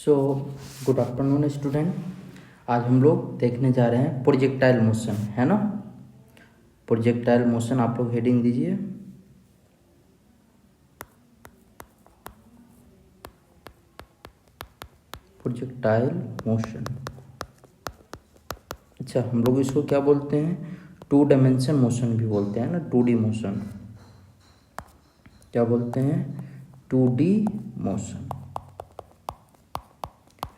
So good afternoon student. आज हम लोग देखने जा रहे हैं प्रोजेक्टाइल मोशन, है ना। प्रोजेक्टाइल मोशन आप लोग हेडिंग दीजिए। प्रोजेक्टाइल मोशन, अच्छा हम लोग इसको क्या बोलते हैं, 2 डायमेंशन मोशन भी बोलते हैं ना, 2D मोशन। क्या बोलते हैं, 2D मोशन।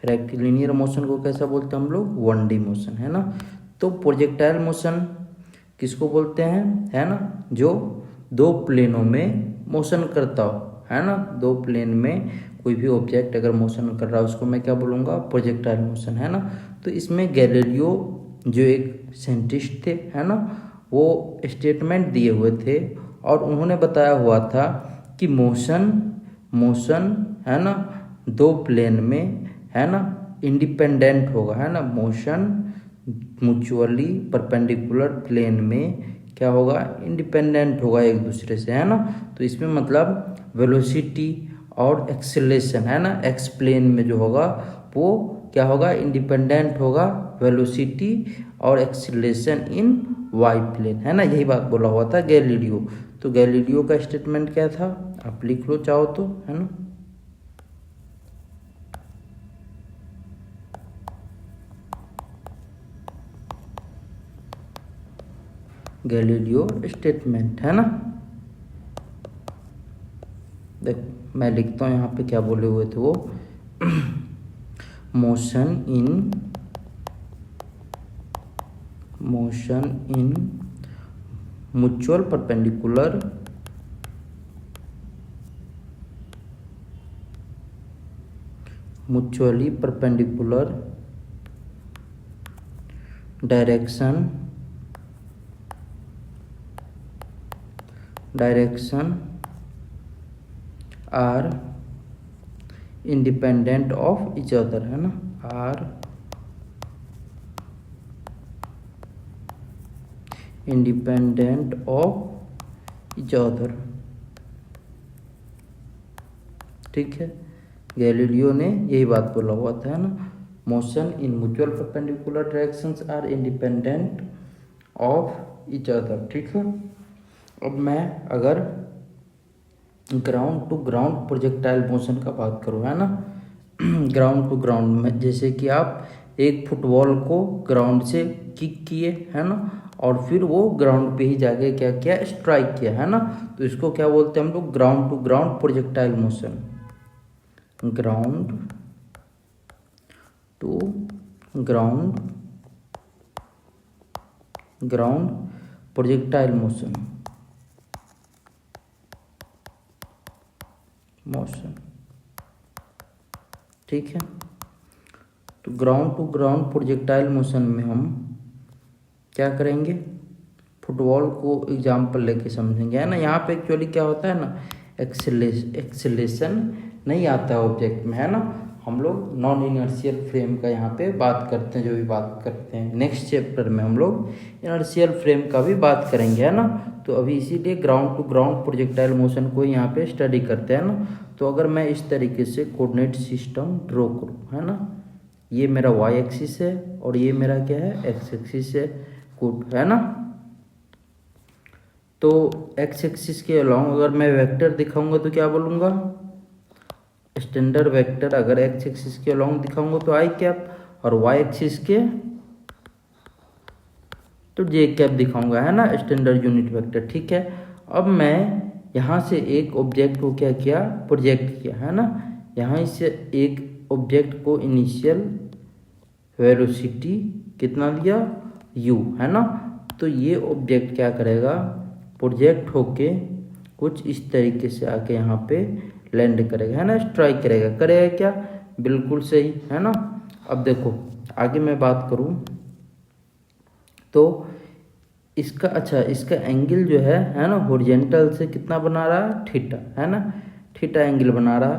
रेक्टिलिनियर मोशन को कैसा बोलते हैं हम लोग, 1D मोशन, है ना। तो प्रोजेक्टाइल मोशन किसको बोलते हैं, है ना, जो 2 प्लेनों में मोशन करता हो, है ना। 2 प्लेन में कोई भी ऑब्जेक्ट अगर मोशन कर रहा है उसको मैं क्या बोलूँगा, प्रोजेक्टाइल मोशन, है ना। तो इसमें गैलीलियो जो एक साइंटिस्ट थे, है ना, वो स्टेटमेंट दिए हुए थे और उन्होंने बताया हुआ था कि मोशन है ना 2 प्लेन में, है ना, इंडिपेंडेंट होगा, है ना। मोशन म्यूचुअली परपेंडिकुलर प्लेन में क्या होगा, इंडिपेंडेंट होगा एक दूसरे से, है ना। तो इसमें मतलब वेलोसिटी और एक्सेलेरेशन, है ना, एक्स प्लेन में जो होगा वो क्या होगा, इंडिपेंडेंट होगा वेलोसिटी और एक्सेलेरेशन इन वाई प्लेन, है ना। यही बात बोला हुआ था गैलीलियो। तो गैलीलियो का स्टेटमेंट क्या था, आप लिख लो चाहो तो, है ना। गैलीलियो स्टेटमेंट, है ना। देख मैं लिखता हूँ यहाँ पे क्या बोले हुए थे वो motion in mutual perpendicular mutually perpendicular direction are independent of each other, है ना, are independent of each other। ठीक है, गैलीलियो ने यही बात बोला हुआ था, है ना। Motion in mutual perpendicular directions are independent of each other, ठीक है। अब मैं अगर ground to ground projectile motion का बात करूँ, है ना, ग्राउंड टू ग्राउंड में जैसे कि आप एक फुटबॉल को ग्राउंड से किक किए, है ना, और फिर वो ग्राउंड पे ही जाके क्या किया, स्ट्राइक किया, है ना। तो इसको क्या बोलते हैं हम लोग, ground to ground projectile motion. Ground to ground projectile motion, ठीक है। तो ground to ground projectile motion में हम क्या करेंगे, फुटबॉल को एग्जाम्पल लेके समझेंगे, है ना। यहाँ पे एक्चुअली क्या होता है ना, एक्सेलेरेशन नहीं आता है ऑब्जेक्ट में, है ना। हम लोग नॉन इनर्शियल फ्रेम का यहाँ पे बात करते हैं, जो भी बात करते हैं नेक्स्ट चैप्टर में हम लोग इनर्शियल फ्रेम का भी बात करेंगे, है ना। तो अभी इसीलिए ground to ground projectile motion को यहाँ पे स्टडी करते हैं ना। तो अगर मैं इस तरीके से कोऑर्डिनेट सिस्टम ड्रॉ करूँ, है ना, ये मेरा वाई एक्सिस है और ये मेरा क्या है, एक्स एक्सिस है, गुड, है ना। तो एक्स एक्सिस के अलॉन्ग अगर मैं वेक्टर दिखाऊंगा तो क्या बोलूँगा, स्टैंडर्ड वेक्टर। अगर एक्स एक्सिस के अलॉन्ग दिखाऊंगा तो आई कैप, और वाई एक्सिस के तो जे कैप दिखाऊंगा, है ना, स्टैंडर्ड यूनिट वेक्टर, ठीक है। अब मैं यहाँ से एक ऑब्जेक्ट को क्या किया, प्रोजेक्ट किया, है ना। यहाँ से एक ऑब्जेक्ट को इनिशियल वेलोसिटी कितना दिया, u, है ना। तो ये ऑब्जेक्ट क्या करेगा, प्रोजेक्ट होके कुछ इस तरीके से आके यहाँ पे लैंड करेगा, है ना, स्ट्राइक करेगा क्या, बिल्कुल सही, है ना। अब देखो आगे मैं बात करूँ तो इसका, अच्छा इसका एंगल जो है ना, हॉरिजॉन्टल से कितना बना रहा है, थीटा, है ना, थीटा एंगल बना रहा।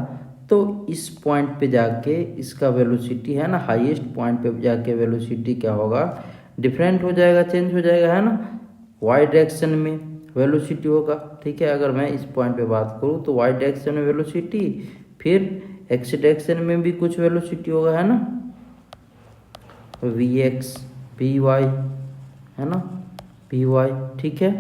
तो इस पॉइंट पे जाके इसका वेलोसिटी, है ना, हाईएस्ट पॉइंट पे जाके वेलोसिटी क्या होगा, डिफरेंट हो जाएगा, चेंज हो जाएगा, है ना। वाई डायरेक्शन में वेलोसिटी होगा, ठीक है। अगर मैं इस पॉइंट पे बात करूँ तो वाई डायरेक्शन में वेलोसिटी, फिर एक्स डायरेक्शन में भी कुछ वेलोसिटी होगा, है ना, वी एक्स वी वाई, है ना, वी वाई, ठीक है।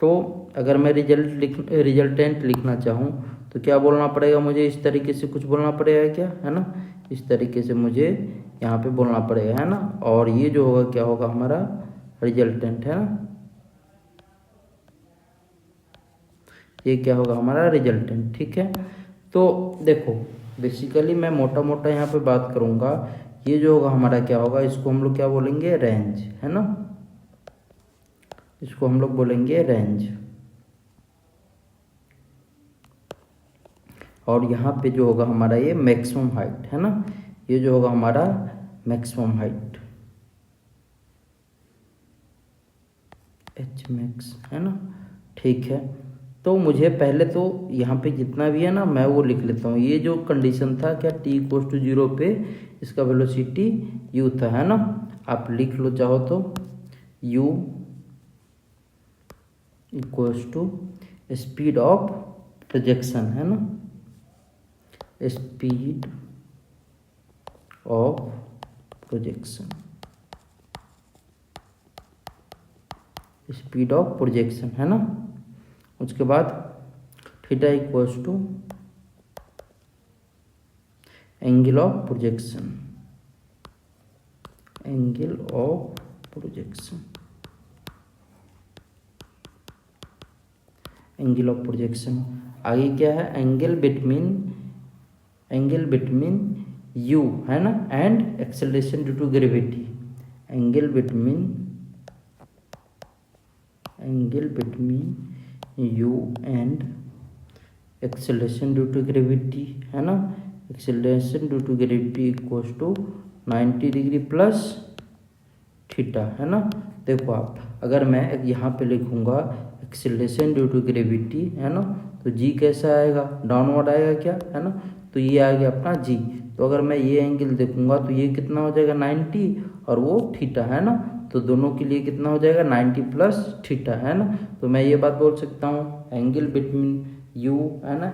तो अगर मैं रिजल्टेंट लिखना चाहूँ तो क्या बोलना पड़ेगा मुझे, इस तरीके से कुछ बोलना पड़ेगा क्या, है ना, इस तरीके से मुझे यहाँ पे बोलना पड़ेगा, है ना। और ये जो होगा क्या होगा हमारा रिजल्टेंट, है ना, ये क्या होगा हमारा रिजल्टेंट, ठीक है। तो देखो बेसिकली मैं मोटा मोटा यहाँ पे बात करूँगा, ये जो होगा हमारा क्या होगा, इसको हम लोग क्या बोलेंगे, रेंज, है ना, इसको हम लोग बोलेंगे रेंज। और यहाँ पे जो होगा हमारा ये मैक्सिमम हाइट, है ना, ये जो होगा हमारा मैक्सिमम हाइट, एच मैक्स, है ना, ठीक है। तो मुझे पहले तो यहाँ पे जितना भी है ना मैं वो लिख लेता हूँ। ये जो कंडीशन था क्या, t इक्वल्स टू 0 पे इसका वेलोसिटी u था, है ना, आप लिख लो चाहो तो, u equals to speed of projection, है ना, speed of projection, speed of projection, है ना। उसके बाद theta equals to angle of projection, angle of projection, angle of projection. आगे क्या है, एंगल बिटवीन यू, है ना, and acceleration due to gravity, angle between u and acceleration due to gravity, है ना, acceleration due to gravity equals to 90 degree plus theta, है ना। देखो आप अगर मैं यहाँ पे लिखूँगा एक्सेलरेशन ड्यू टू ग्रेविटी, है ना, तो जी कैसा आएगा, डाउनवर्ड आएगा क्या, है ना, तो ये आ गया अपना जी। तो अगर मैं ये एंगल देखूँगा तो ये कितना हो जाएगा 90 और वो थीटा, है ना, तो दोनों के लिए कितना हो जाएगा 90 प्लस थीटा, है ना। तो मैं ये बात बोल सकता हूँ एंगल बिटवीन यू, है ना,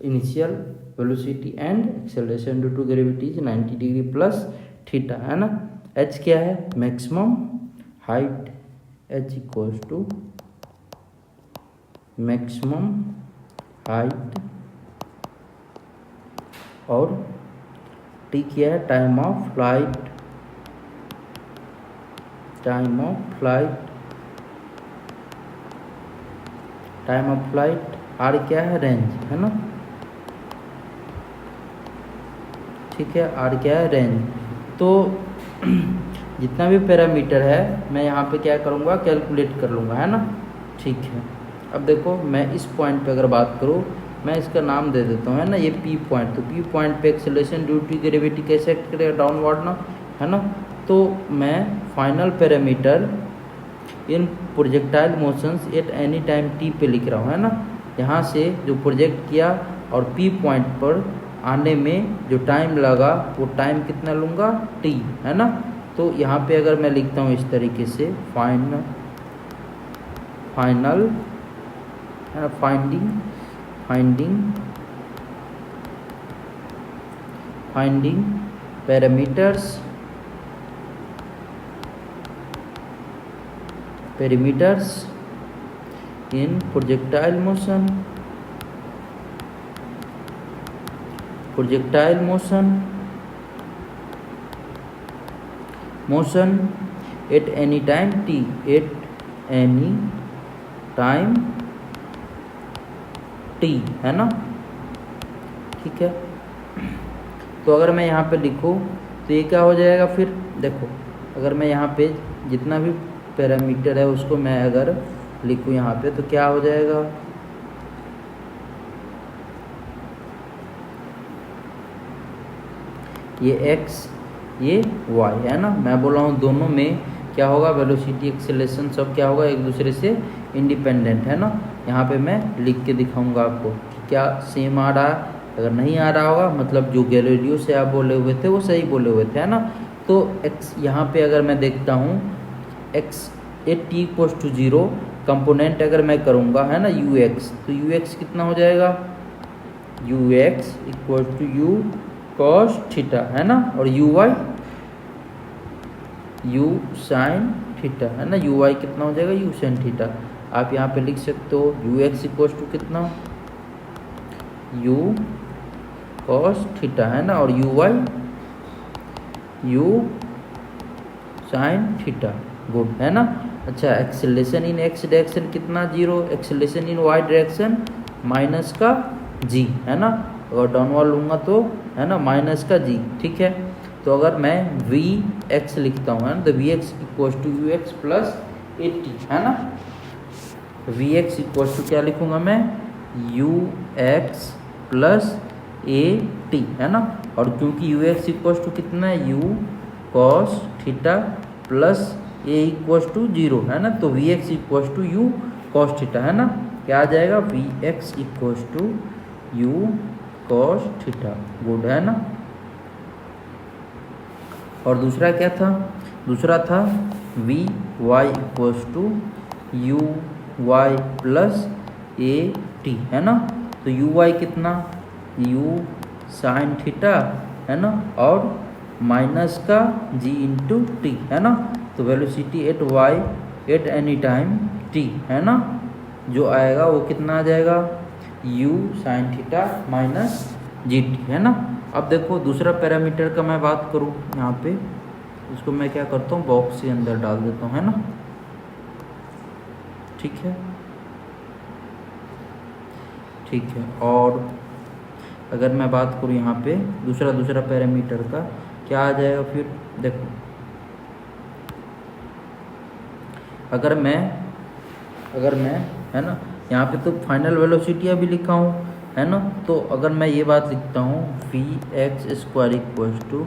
initial velocity and acceleration due to gravity is 90 degree plus theta, है ना। एच क्या है, maximum height, h equals to maximum height, और टी क्या है, time of flight, time of flight, time of flight. R क्या है, रेंज, है ना, ठीक है, आर क्या है, रेंज। तो जितना भी पैरामीटर है मैं यहाँ पे क्या करूँगा, कैलकुलेट कर लूँगा, है ना, ठीक है। अब देखो मैं इस पॉइंट पे अगर बात करूँ, मैं इसका नाम दे देता हूँ, है ना, ये पी पॉइंट। तो पी पॉइंट पे एक्सेलरेशन ड्यू टू ग्रेविटी कैसे एक्ट करेगा, डाउनवर्ड ना, है ना। तो मैं फाइनल पैरामीटर इन projectile motions eight any time T पे लिख रहा हूँ, है ना। यहाँ से जो प्रोजेक्ट किया और पी पॉइंट पर आने में जो टाइम लगा वो टाइम कितना लूँगा, टी, है ना। तो यहाँ पे अगर मैं लिखता हूँ इस तरीके से, फाइनल है ना, finding parameters in projectile motion at any time t, है ना, ठीक है। तो अगर मैं यहाँ पे लिखूँ तो ये क्या हो जाएगा, फिर देखो अगर मैं यहाँ पे जितना भी पैरामीटर है उसको मैं अगर लिखूँ यहाँ पे तो क्या हो जाएगा, ये x ये y, है ना। मैं बोल रहा हूँ दोनों में क्या होगा, वेलोसिटी एक्सेलरेशन सब क्या होगा, एक दूसरे से इंडिपेंडेंट, है ना। यहाँ पे मैं लिख के दिखाऊंगा आपको कि क्या सेम आ रहा है। अगर नहीं आ रहा होगा मतलब जो गैलीलियो से आप बोले हुए थे वो सही बोले हुए थे, है ना। तो x यहाँ पे अगर मैं देखता हूँ x at t equals to 0 component अगर मैं करूँगा, है ना, ux, तो ux कितना हो जाएगा, u x equal to u cos theta, है ना, और u y u sine theta, है ना। यू वाई कितना हो जाएगा, यू साइन थीटा। आप यहाँ पे लिख सकते हो यू एक्स इक्वल टू कितना, यू कॉस थीटा, है ना, और u y u sine theta. Good, है ना। अच्छा, एक्सेलरेशन इन एक्स डायरेक्शन कितना, 0। Acceleration in Y direction minus का जी, है ना, अगर डाउनवर्ड लूँगा तो, है ना, माइनस का जी, ठीक है। तो अगर मैं वी एक्स लिखता हूँ, है ना, तो v x equal to u x plus a t, है ना। वी एक्स इक्वल टू क्या लिखूँगा मैं, u x plus a t, है ना। और क्योंकि यू एक्स इक्वल टू कितना है, u cos theta plus a equal to 0, है ना, तो v x equal to u cos theta, है ना। क्या आ जाएगा, v x equal to u cos theta. Good, है ना। और दूसरा क्या था, दूसरा था v y equal to u y plus a t, है ना। तो यू वाई कितना, यू साइन थीटा, है ना, और माइनस का जी इंटू टी, है ना। तो velocity at y at any time t, है ना, जो आएगा वो कितना आ जाएगा, u sine theta minus g t, है ना। अब देखो दूसरा पैरामीटर का मैं बात करूँ यहाँ पे, इसको मैं क्या करता हूँ, बॉक्स के अंदर डाल देता हूँ, है ना, ठीक है, ठीक है। और अगर मैं बात करूँ यहाँ पे दूसरा पैरामीटर का क्या आ जाएगा, फिर देखो अगर मैं है ना, यहाँ पे तो फाइनल वेलोसिटी अभी लिखा हूँ, है ना। तो अगर मैं ये बात लिखता हूँ v x square equal to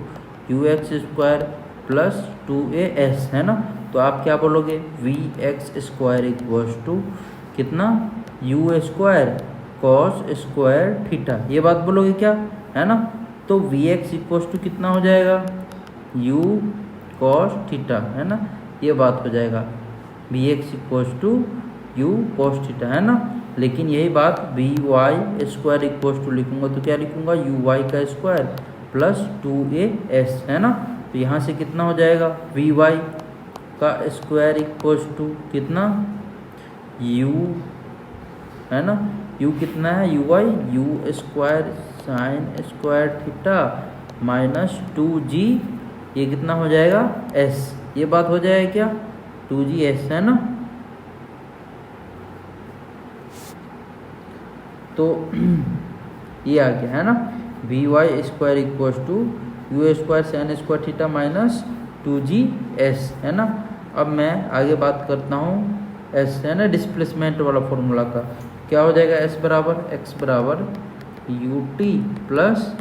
u x square plus 2as, है ना, तो आप क्या बोलोगे, v x square equal to कितना, u square cos square theta, ये बात बोलोगे क्या, है ना। तो वी एक्स इक्वल टू कितना हो जाएगा, यू कॉस थीटा, है ना, ये बात हो जाएगा, v x equal to u cos theta, है ना। लेकिन यही बात v y square equal to लिखूंगा तो क्या लिखूंगा, यू वाई का स्क्वायर प्लस 2as, है ना। तो यहाँ से कितना हो जाएगा, वी वाई का स्क्वायर इक्वल टू कितना, यू, है ना, यू कितना है, u y u square sine square theta minus 2g, ये कितना हो जाएगा, s, ये बात हो जाएगा क्या, 2gs, है ना। तो ये आ गया, है ना, v y square equal to u square sine square theta minus 2gs, है ना। अब मैं आगे बात करता हूँ s, है ना, डिस्प्लेसमेंट वाला फॉर्मूला का क्या हो जाएगा, s बराबर x बराबर U T plus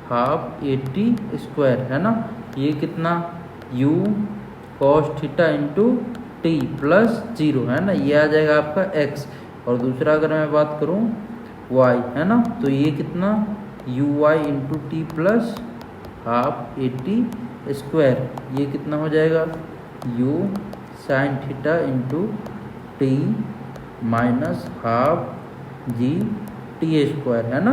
half a t square, है ना। ये कितना, u cos theta into t plus 0, है ना, ये आ जाएगा आपका x। और दूसरा अगर मैं बात करूँ y, है ना, तो ये कितना, u y into t plus half a t square, ये कितना हो जाएगा, u sine theta into t minus half g t square, है ना।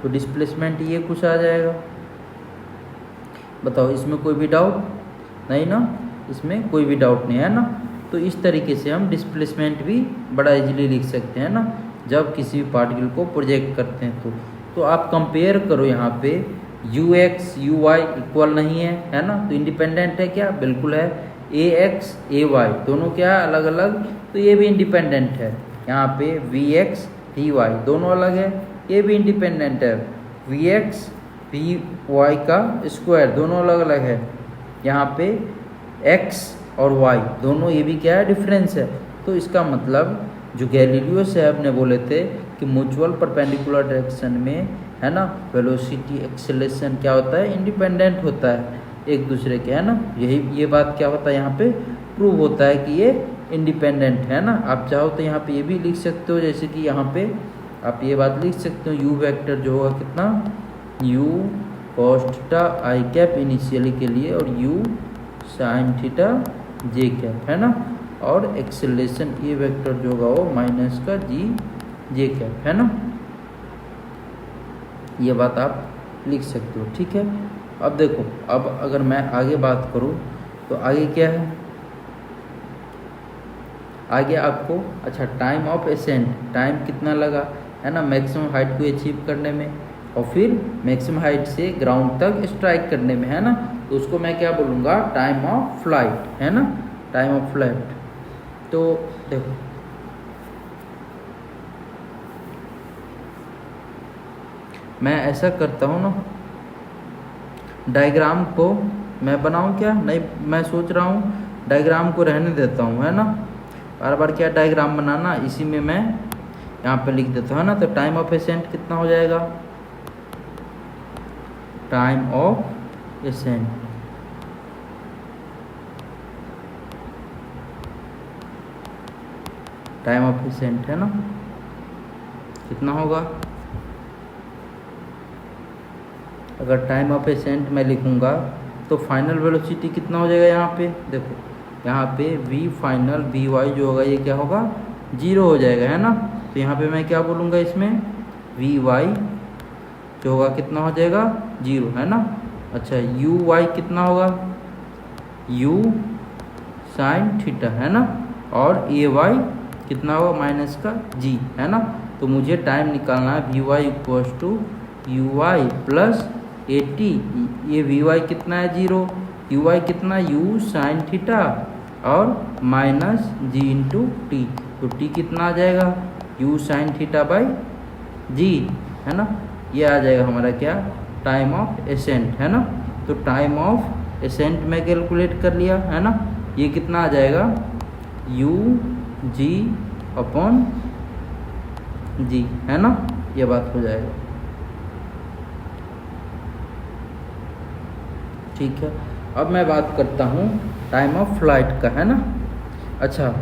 तो डिस्प्लेसमेंट ये कुछ आ जाएगा। बताओ इसमें कोई भी डाउट नहीं ना, इसमें कोई भी डाउट नहीं, है ना। तो इस तरीके से हम डिस्प्लेसमेंट भी बड़ा इजीली लिख सकते हैं ना, जब किसी भी पार्टिकल को प्रोजेक्ट करते हैं तो आप कंपेयर करो, यहाँ पे u x u y equal नहीं है ना, तो इंडिपेंडेंट है क्या, बिल्कुल है। ए एक्स ए वाई दोनों क्या अलग अलग, तो ये भी इंडिपेंडेंट है। यहाँ पे वी एक्स वी वाई दोनों अलग है, ये भी इंडिपेंडेंट है। वी एक्स वी वाई का स्क्वायर दोनों अलग अलग है। यहाँ पे एक्स और वाई दोनों, ये भी क्या है, डिफरेंस है। तो इसका मतलब जो गैलीलियो साहब ने बोले थे कि म्यूचुअल परपेंडिकुलर डायरेक्शन में, है ना, वेलोसिटी एक्सेलरेशन क्या होता है, इंडिपेंडेंट होता है एक दूसरे के, है ना। ये बात क्या होता है, यहाँ पे प्रूव होता है कि ये इंडिपेंडेंट है ना। आप चाहो तो यहाँ पे ये भी लिख सकते हो, जैसे कि यहाँ पे आप ये बात लिख सकते हो, यू वेक्टर जो होगा कितना, you cos theta I cap initially के लिए, और you sine theta J cap, है ना। और एक्सेलरेशन ये वेक्टर जो होगा वो माइनस का जी जे कैप, है ना। ये बात आप लिख सकते हो, ठीक है। अब देखो, अब अगर मैं आगे बात करूँ तो आगे क्या है, आगे आपको अच्छा टाइम ऑफ एसेंट, टाइम कितना लगा है ना मैक्सिमम हाइट को अचीव करने में, और फिर मैक्सिमम हाइट से ग्राउंड तक स्ट्राइक करने में, है ना। तो उसको मैं क्या बोलूँगा, टाइम ऑफ फ्लाइट, है ना, टाइम ऑफ फ्लाइट। तो देखो मैं ऐसा करता हूँ ना, डायग्राम को मैं बनाऊँ क्या, नहीं मैं सोच रहा हूँ डायग्राम को रहने देता हूँ, है ना। बार बार क्या डायग्राम बनाना, इसी में मैं यहाँ पे लिख देता हूँ, है ना। तो टाइम ऑफ एसेंट कितना हो जाएगा, time of accent time of accent, है ना, कितना होगा। अगर टाइम ऑफ एसेंट मैं लिखूँगा तो फाइनल वेलोसिटी कितना हो जाएगा, यहाँ पे देखो, यहाँ पे v फाइनल वी वाई जो होगा ये क्या होगा, 0 हो जाएगा, है ना। तो यहाँ पे मैं क्या बोलूँगा, इसमें वी वाई जो होगा कितना हो जाएगा, 0, है ना। अच्छा यू वाई कितना होगा, u साइन थीटा, है ना, और ए वाई कितना होगा माइनस का g, है ना। तो मुझे टाइम निकालना है, v y equals to u y plus 80, ये वी वाई कितना है 0, यू वाई कितना u साइन थीटा और माइनस जी इंटू टी, तो टी कितना आ जाएगा, u sine theta by g, है ना। ये आ जाएगा हमारा क्या, टाइम ऑफ एसेंट, है ना। तो टाइम ऑफ एसेंट में कैलकुलेट कर लिया, है ना। ये कितना आ जाएगा, u जी अपॉन जी, है ना, ये बात हो जाएगा, ठीक है। अब मैं बात करता हूँ टाइम ऑफ फ्लाइट का, है ना। अच्छा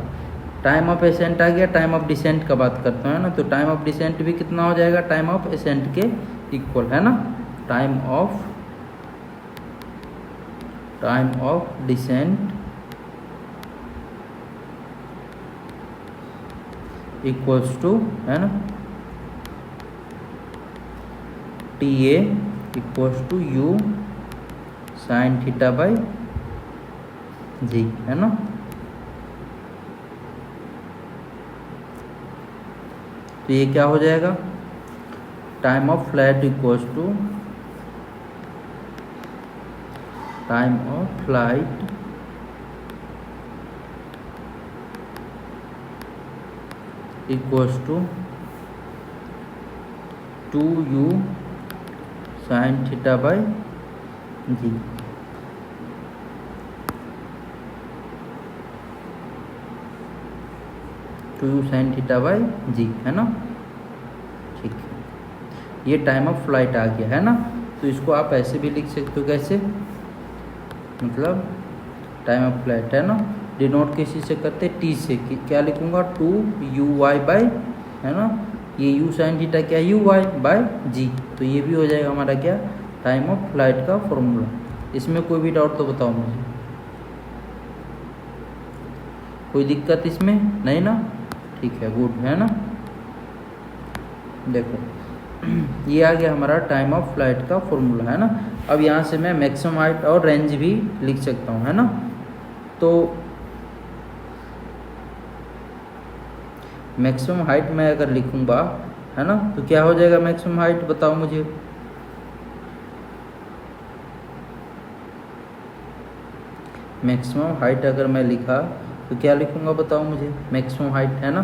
टाइम ऑफ एसेंट आ गया, टाइम ऑफ डिसेंट का बात करता हूँ, है ना। तो टाइम ऑफ डिसेंट भी कितना हो जाएगा, टाइम ऑफ एसेंट के इक्वल, है ना। Time of descent equals to, है ना, t a equals to u sine theta by g, है ना। तो ये क्या हो जाएगा, time of flight equals to time of flight equals to 2u sine theta by g. 2u sine theta by g, है ना, ठीक है। ये टाइम ऑफ फ्लाइट आ गया, है ना। तो इसको आप ऐसे भी लिख सकते हो, कैसे, मतलब टाइम ऑफ फ्लाइट, है ना, डिनोट किसी से करते टी से, क्या लिखूंगा, 2u/y बाई, है ना, ये u साइन थीटा क्या, u/y बाई जी। तो ये भी हो जाएगा हमारा क्या, टाइम ऑफ फ्लाइट का फॉर्मूला। इसमें कोई भी डाउट तो बताओ मुझे, कोई दिक्कत इसमें नहीं ना, ठीक है, गुड, है ना। देखो ये आ गया हमारा टाइम ऑफ फ्लाइट का फॉर्मूला, है ना। अब यहाँ से मैं मैक्सिमम हाइट और रेंज भी लिख सकता हूँ, है ना। तो मैक्सिमम हाइट में अगर लिखूंगा, है ना, तो क्या हो जाएगा मैक्सिमम हाइट, बताओ मुझे। मैक्सिमम हाइट अगर मैं लिखा तो क्या लिखूंगा, बताओ मुझे, मैक्सिमम हाइट, है ना।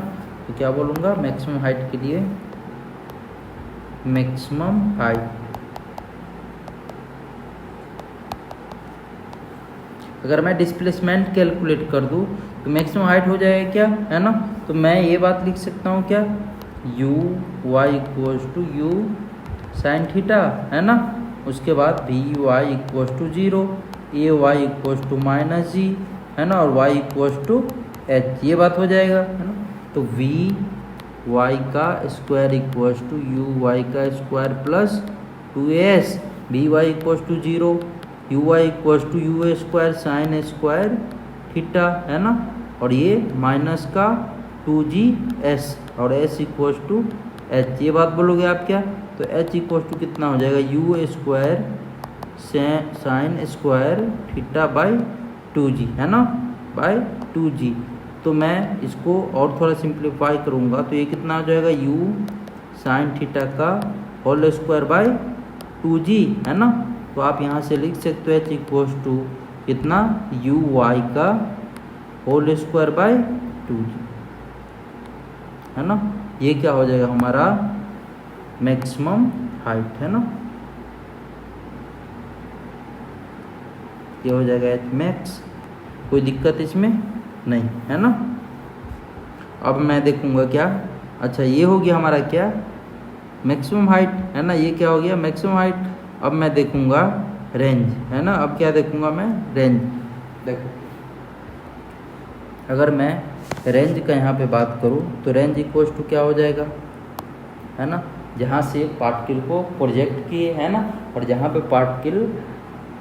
तो क्या बोलूँगा, मैक्सिमम हाइट के लिए मैक्सिमम हाइट, अगर मैं डिस्प्लेसमेंट कैलकुलेट कर दूँ तो मैक्सिमम हाइट हो जाएगा क्या, है ना। तो मैं ये बात लिख सकता हूँ क्या, u y equals to u sine theta, है ना। उसके बाद v y equals to 0, a y equals to minus g, है ना, और y इक्वल्स टू एच, ये बात हो जाएगा, है ना। तो वी वाई का square equals to u y का square plus 2s, v y equals to 0, u y equals to u square sine square theta, है ना, और ये माइनस का 2gs और s इक्वल्स टू एच, ये बात बोलोगे आप क्या, तो एच इक्वल टू कितना हो जाएगा, u square sine square theta by 2g, है ना, बाई 2g। तो मैं इसको और थोड़ा सिंप्लीफाई करूँगा तो ये कितना हो जाएगा, यू साइन थीटा का होल स्क्वायर बाई 2g, है ना। तो आप यहाँ से लिख सकते हो एच इक्वल टू कितना, यू वाई का होल स्क्वायर बाई 2g, है ना। ये क्या हो जाएगा हमारा मैक्सिमम हाइट, है ना, ये हो जाएगा एच मैक्स। कोई दिक्कत इसमें नहीं, है ना। अब मैं देखूंगा क्या, अच्छा ये हो गया हमारा क्या, मैक्सिमम हाइट, है ना, ये क्या हो गया मैक्सिमम हाइट। अब मैं देखूंगा रेंज, है ना। अब क्या देखूंगा मैं, रेंज। देखो अगर मैं रेंज का यहाँ पे बात करूँ तो रेंज इक्वल टू क्या हो जाएगा, है ना, जहाँ से पार्टिकल को प्रोजेक्ट किए, है ना, और जहाँ पे पार्टिकल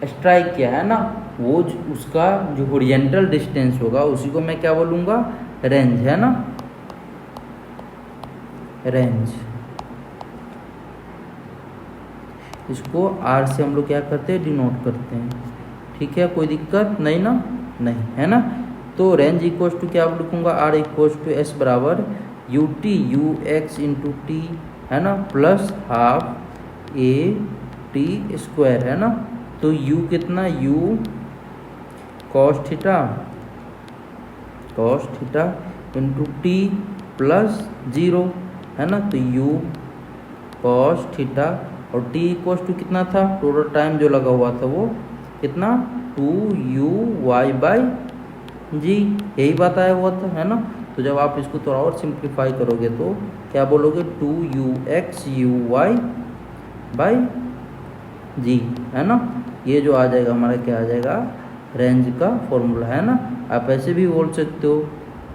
स्ट्राइक किया, है ना, वो उसका जो हॉरिजॉन्टल डिस्टेंस होगा उसी को मैं क्या बोलूँगा, रेंज, है ना, रेंज। इसको आर से हम लोग क्या करते हैं, डिनोट करते हैं। ठीक है, कोई दिक्कत नहीं ना, नहीं, है ना। तो रेंज इक्वल टू क्या लिखूंगा, आर इक्वल टू एस बराबर U T U x into T, है ना, plus half a t square, है ना। तो u कितना, u cos theta into t plus 0, है ना। तो u कॉस थीटा और t इक्वल टू कितना था, टोटल टाइम जो लगा हुआ था वो कितना, 2u/y बाई जी, यही बात आया हुआ था, है ना। तो जब आप इसको थोड़ा और सिंप्लीफाई करोगे तो क्या बोलोगे, 2uxu/y बाई जी, है ना। ये जो आ जाएगा हमारा क्या आ जाएगा, रेंज का फॉर्मूला, है ना। आप ऐसे भी बोल सकते हो,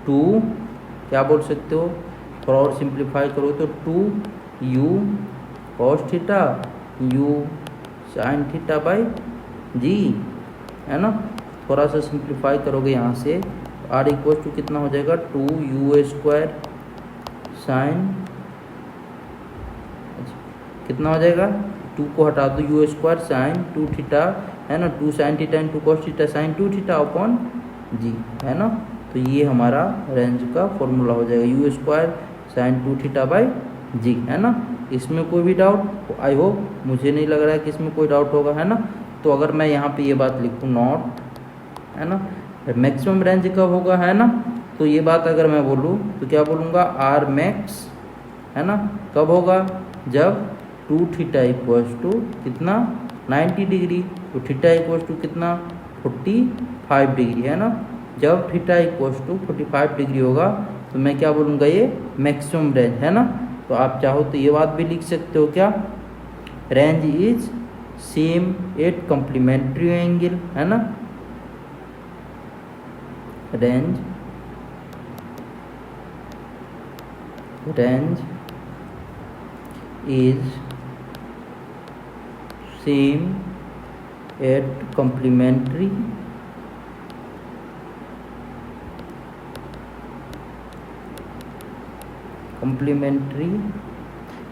2 क्या बोल सकते हो, थोड़ा और सिंप्लीफाई करो तो 2u cos theta u sine theta by g, है ना। थोड़ा सा सिंप्लीफाई करोगे यहाँ से, आर इक्वल टू कितना हो जाएगा, 2u स्क्वायर साइन, कितना हो जाएगा, 2 को हटा दो, यू स्क्वायर साइन 2 थीटा, है ना, 2 sine theta into cos theta sine 2 theta upon g, है ना। तो ये हमारा रेंज का फॉर्मूला हो जाएगा, u square sine 2 theta by g, है ना। इसमें कोई भी डाउट, आई होप, मुझे नहीं लग रहा है कि इसमें कोई डाउट होगा, है ना। तो अगर मैं यहाँ पे ये बात लिखूँ नॉट, है ना, मैक्सिमम रेंज कब होगा, है ना, तो ये बात अगर मैं बोलूँ तो क्या बोलूँगा, आर मैक्स, है ना, कब होगा, जब 2 थीटा इक्वल्स टू कितना, 90 डिग्री, तो थीटा इक्वल्स टू कितना, 45 डिग्री, है ना। जब थीटा इक्वल्स टू 45 डिग्री होगा तो मैं क्या बोलूँगा, ये मैक्सिमम रेंज, है ना। तो आप चाहो तो ये बात भी लिख सकते हो क्या, range is same at complementary angle, है ना, range is same at complementary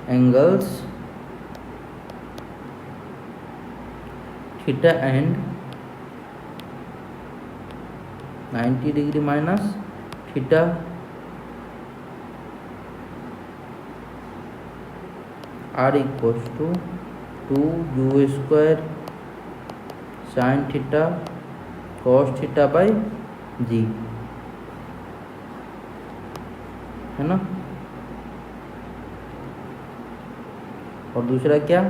angles theta and 90 degree minus theta r equals to 2u square sin theta cos theta by g, है ना। और दूसरा क्या,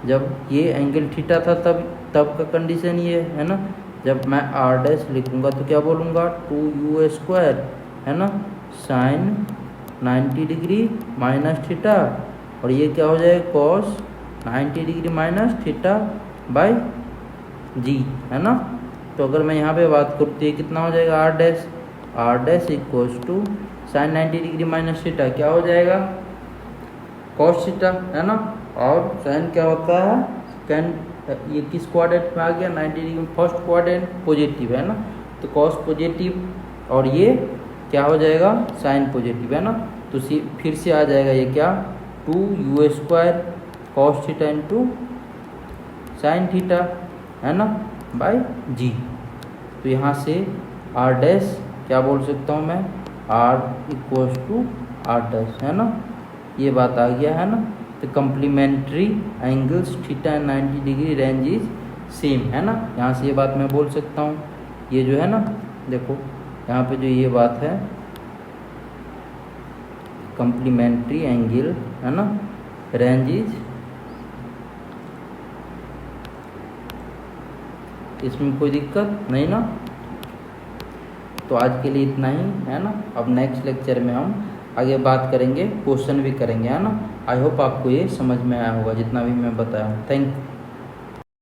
जब ये एंगल थीटा था तब का कंडीशन ये है ना, जब मैं आर डैश लिखूंगा तो क्या बोलूँगा, 2u स्क्वायर, है ना, साइन 90 डिग्री माइनस थीटा, और ये क्या हो जाएगा, cos 90 degree minus theta by g, है ना। तो अगर मैं यहाँ पे बात करूँ तो ये कितना हो जाएगा, r dash equals to sine 90 degree minus theta क्या हो जाएगा, कॉस थीटा, है ना। और साइन क्या होता है, कैन ये किस क्वाड्रेंट में आ गया, 90 डिग्री में फर्स्ट क्वाड्रेंट पॉजिटिव, है ना। तो कॉस पॉजिटिव और ये क्या हो जाएगा, साइन पॉजिटिव, है ना। तो फिर से आ जाएगा ये क्या, 2u² cos theta into sine theta, है ना, बाय जी। तो यहाँ से r डैश क्या बोल सकता हूँ मैं, r equals to r dash, है ना, ये बात आ गया, है ना। तो complementary angles theta and 90 degree range is same, है ना, यहाँ से ये बात मैं बोल सकता हूँ। ये जो है ना, देखो यहाँ पे जो ये बात है कंप्लीमेंट्री एंगल, है ना, रेंज इज, इसमें कोई दिक्कत नहीं ना। तो आज के लिए इतना ही, है ना। अब नेक्स्ट लेक्चर में हम आगे बात करेंगे, क्वेश्चन भी करेंगे, है ना। आई होप आपको ये समझ में आया होगा जितना भी मैं बताया हूँ। Thank you.